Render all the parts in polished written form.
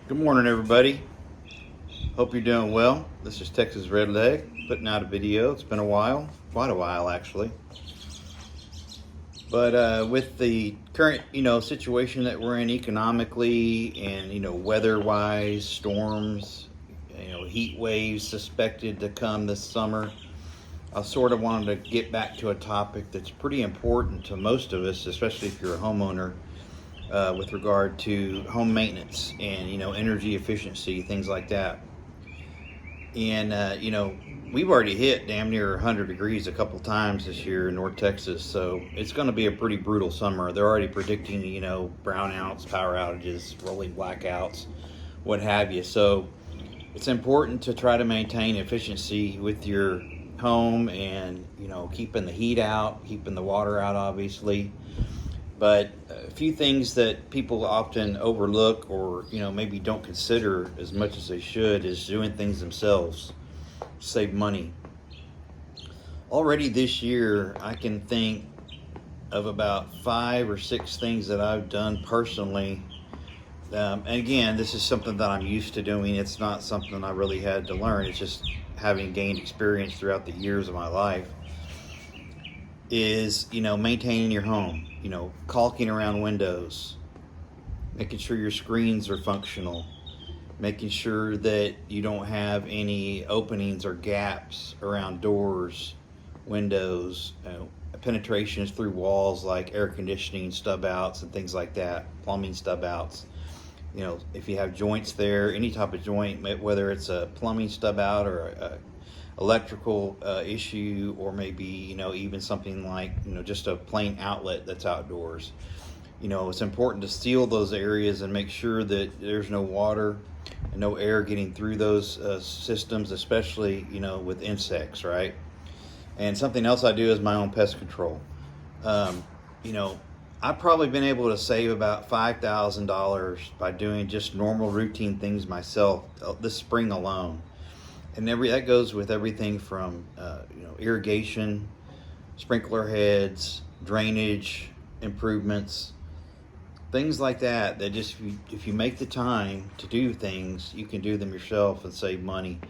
Good morning, everybody. Hope you're doing well. This is Texas Redleg putting out a video. It's been a while, quite a while actually. But with the current, situation that we're in economically and weather-wise, storms, heat waves suspected to come this summer, I sort of wanted to get back to a topic that's pretty important to most of us, especially if you're a homeowner, with regard to home maintenance and energy efficiency, things like that. And we've already hit damn near 100 degrees a couple times this year in North Texas, so it's going to be a pretty brutal summer. They're already predicting brownouts, power outages, rolling blackouts, what have you. So it's important to try to maintain efficiency with your home and keeping the heat out, keeping the water out, obviously. But a few things that people often overlook or maybe don't consider as much as they should is doing things themselves to save money. Already this year, I can think of about 5 or 6 things that I've done personally. And again, this is something that I'm used to doing. It's not something I really had to learn. It's just having gained experience throughout the years of my life. Is maintaining your home, caulking around windows, making sure your screens are functional, making sure that you don't have any openings or gaps around doors, windows, penetrations through walls like air conditioning stub outs and things like that, plumbing stub outs. If you have joints there, any type of joint, whether it's a plumbing stub out or a electrical issue, or maybe even something like just a plain outlet that's outdoors. It's important to seal those areas and make sure that there's no water and no air getting through those systems, especially with insects, right? And something else I do is my own pest control. I've probably been able to save about $5,000 by doing just normal routine things myself this spring alone. And that goes with everything from irrigation, sprinkler heads, drainage improvements, things like that. That just if you make the time to do things, you can do them yourself and save money.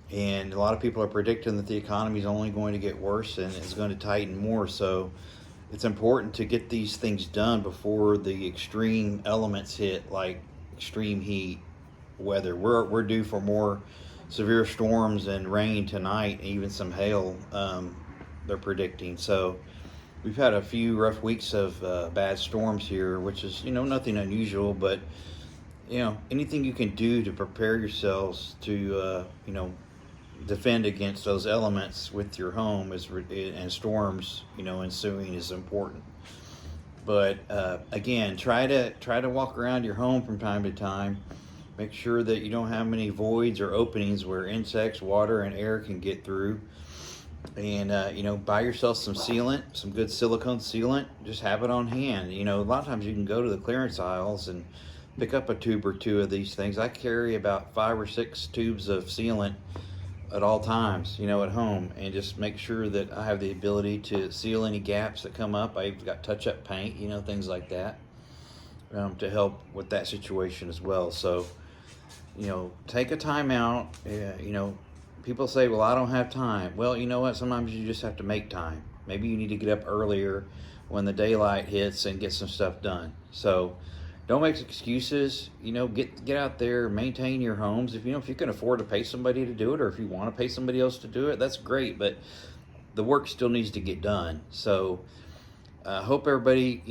And a lot of people are predicting that the economy is only going to get worse and it's going to tighten more. So it's important to get these things done before the extreme elements hit, like extreme heat, weather. We're due for more severe storms and rain tonight, even some hail, they're predicting. So we've had a few rough weeks of bad storms here, which is nothing unusual, but anything you can do to prepare yourselves to defend against those elements with your home and storms ensuing is important. But again, try to walk around your home from time to time. Make sure that you don't have many voids or openings where insects, water, and air can get through. And buy yourself some sealant, some good silicone sealant. Just have it on hand. A lot of times you can go to the clearance aisles and pick up a tube or two of these things. I carry about 5 or 6 tubes of sealant at all times, at home, and just make sure that I have the ability to seal any gaps that come up. I've got touch-up paint, things like that, to help with that situation as well. So take a time out. People say, well, I don't have time. Well, you know what? Sometimes you just have to make time. Maybe you need to get up earlier when the daylight hits and get some stuff done. So don't make excuses. Get out there, maintain your homes. If you can afford to pay somebody to do it, or if you want to pay somebody else to do it, that's great. But the work still needs to get done. So I hope everybody,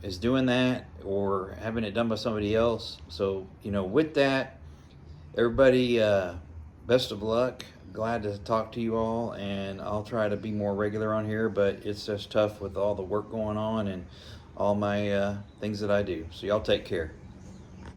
is doing that or having it done by somebody else. So, with that, everybody, best of luck. Glad to talk to you all, and I'll try to be more regular on here, but it's just tough with all the work going on and all my things that I do. So y'all take care.